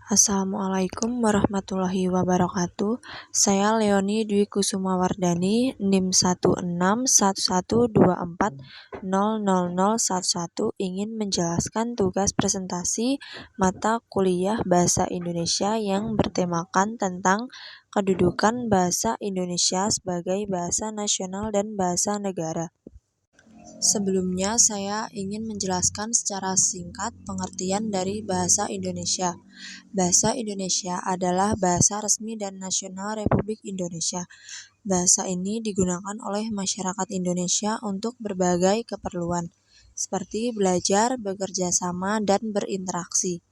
Assalamualaikum warahmatullahi wabarakatuh. Saya Leoni Dwi Kusumawardani, NIM 161124000011 ingin menjelaskan tugas presentasi mata kuliah Bahasa Indonesia yang bertemakan tentang kedudukan bahasa Indonesia sebagai bahasa nasional dan bahasa negara. Sebelumnya, saya ingin menjelaskan secara singkat pengertian dari bahasa Indonesia. Bahasa Indonesia adalah bahasa resmi dan nasional Republik Indonesia. Bahasa ini digunakan oleh masyarakat Indonesia untuk berbagai keperluan, seperti belajar, bekerja sama, dan berinteraksi.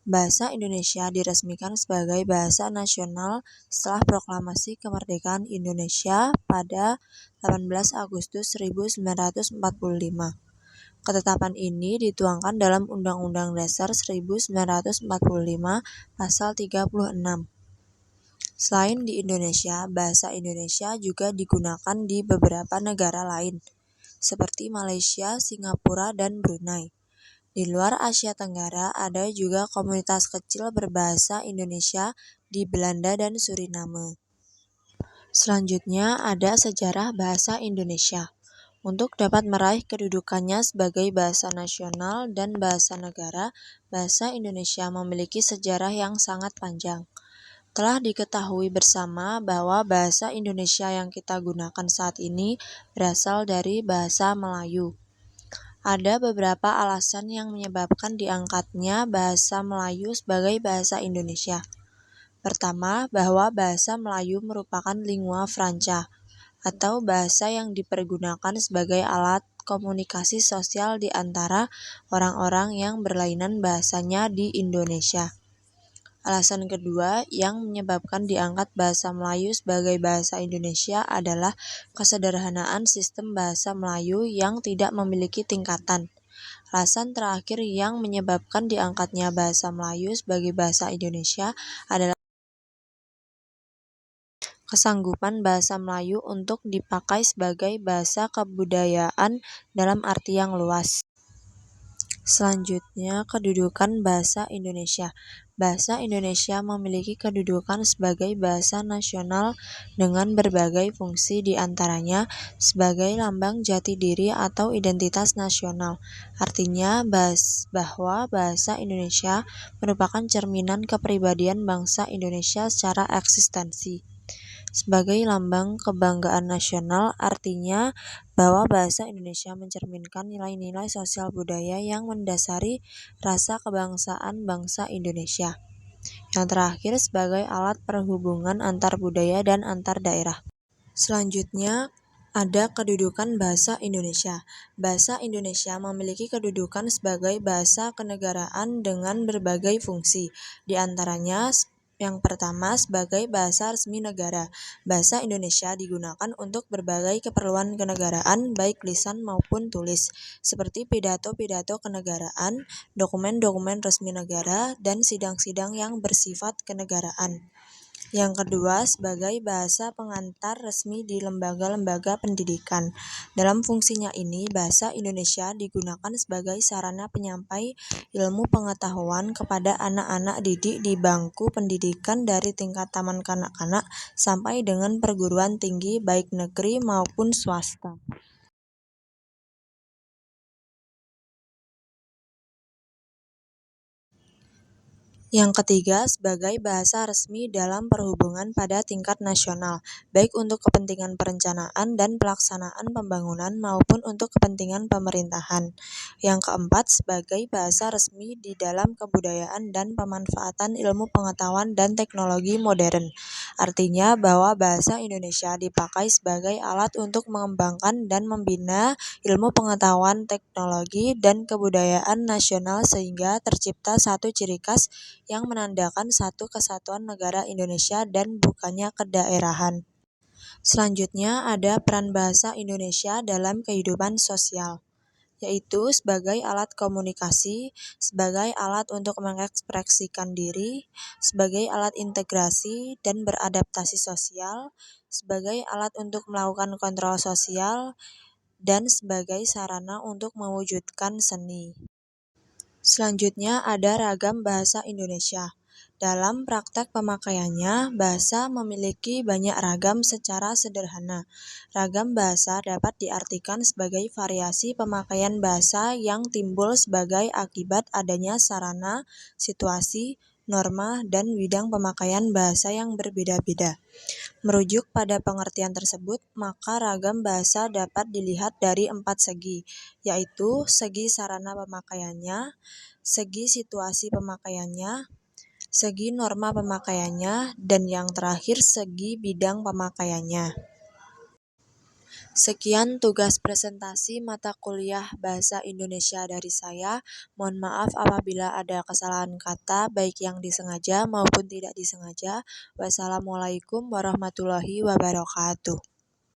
Bahasa Indonesia diresmikan sebagai bahasa nasional setelah Proklamasi Kemerdekaan Indonesia pada 18 Agustus 1945. Ketetapan ini dituangkan dalam Undang-Undang Dasar 1945 Pasal 36. Selain di Indonesia, bahasa Indonesia juga digunakan di beberapa negara lain, seperti Malaysia, Singapura, dan Brunei. Di luar Asia Tenggara ada juga komunitas kecil berbahasa Indonesia di Belanda dan Suriname. Selanjutnya ada sejarah bahasa Indonesia. Untuk dapat meraih kedudukannya sebagai bahasa nasional dan bahasa negara, bahasa Indonesia memiliki sejarah yang sangat panjang. Telah diketahui bersama bahwa bahasa Indonesia yang kita gunakan saat ini berasal dari bahasa Melayu. Ada beberapa alasan yang menyebabkan diangkatnya bahasa Melayu sebagai bahasa Indonesia. Pertama, bahwa bahasa Melayu merupakan lingua franca, atau bahasa yang dipergunakan sebagai alat komunikasi sosial di antara orang-orang yang berlainan bahasanya di Indonesia. Alasan kedua yang menyebabkan diangkat bahasa Melayu sebagai bahasa Indonesia adalah kesederhanaan sistem bahasa Melayu yang tidak memiliki tingkatan. Alasan terakhir yang menyebabkan diangkatnya bahasa Melayu sebagai bahasa Indonesia adalah kesanggupan bahasa Melayu untuk dipakai sebagai bahasa kebudayaan dalam arti yang luas. Selanjutnya, kedudukan bahasa Indonesia. Bahasa Indonesia memiliki kedudukan sebagai bahasa nasional dengan berbagai fungsi, di antaranya sebagai lambang jati diri atau identitas nasional. Artinya bahwa bahasa Indonesia merupakan cerminan kepribadian bangsa Indonesia secara eksistensi. Sebagai lambang kebanggaan nasional, artinya bahwa bahasa Indonesia mencerminkan nilai-nilai sosial budaya yang mendasari rasa kebangsaan bangsa Indonesia. Yang terakhir, sebagai alat perhubungan antar budaya dan antar daerah. Selanjutnya, ada kedudukan bahasa Indonesia. Bahasa Indonesia memiliki kedudukan sebagai bahasa kenegaraan dengan berbagai fungsi, di antaranya yang pertama, sebagai bahasa resmi negara. Bahasa Indonesia digunakan untuk berbagai keperluan kenegaraan, baik lisan maupun tulis, seperti pidato-pidato kenegaraan, dokumen-dokumen resmi negara, dan sidang-sidang yang bersifat kenegaraan. Yang kedua, sebagai bahasa pengantar resmi di lembaga-lembaga pendidikan. Dalam fungsinya ini, bahasa Indonesia digunakan sebagai sarana penyampai ilmu pengetahuan kepada anak-anak didik di bangku pendidikan dari tingkat taman kanak-kanak sampai dengan perguruan tinggi baik negeri maupun swasta. Yang ketiga, sebagai bahasa resmi dalam perhubungan pada tingkat nasional, baik untuk kepentingan perencanaan dan pelaksanaan pembangunan maupun untuk kepentingan pemerintahan. Yang keempat, sebagai bahasa resmi di dalam kebudayaan dan pemanfaatan ilmu pengetahuan dan teknologi modern. Artinya bahwa bahasa Indonesia dipakai sebagai alat untuk mengembangkan dan membina ilmu pengetahuan, teknologi, dan kebudayaan nasional sehingga tercipta satu ciri khas yang menandakan satu kesatuan negara Indonesia dan bukannya kedaerahan. Selanjutnya ada peran bahasa Indonesia dalam kehidupan sosial, yaitu sebagai alat komunikasi, sebagai alat untuk mengekspresikan diri, sebagai alat integrasi dan beradaptasi sosial, sebagai alat untuk melakukan kontrol sosial, dan sebagai sarana untuk mewujudkan seni. Selanjutnya ada ragam bahasa Indonesia. Dalam praktek pemakaiannya, bahasa memiliki banyak ragam secara sederhana. Ragam bahasa dapat diartikan sebagai variasi pemakaian bahasa yang timbul sebagai akibat adanya sarana, situasi, norma, dan bidang pemakaian bahasa yang berbeda-beda. Merujuk pada pengertian tersebut, maka ragam bahasa dapat dilihat dari 4 segi, yaitu segi sarana pemakaiannya, segi situasi pemakaiannya, segi norma pemakaiannya, dan yang terakhir segi bidang pemakaiannya. Sekian tugas presentasi mata kuliah Bahasa Indonesia dari saya. Mohon maaf apabila ada kesalahan kata, baik yang disengaja maupun tidak disengaja. Wassalamualaikum warahmatullahi wabarakatuh.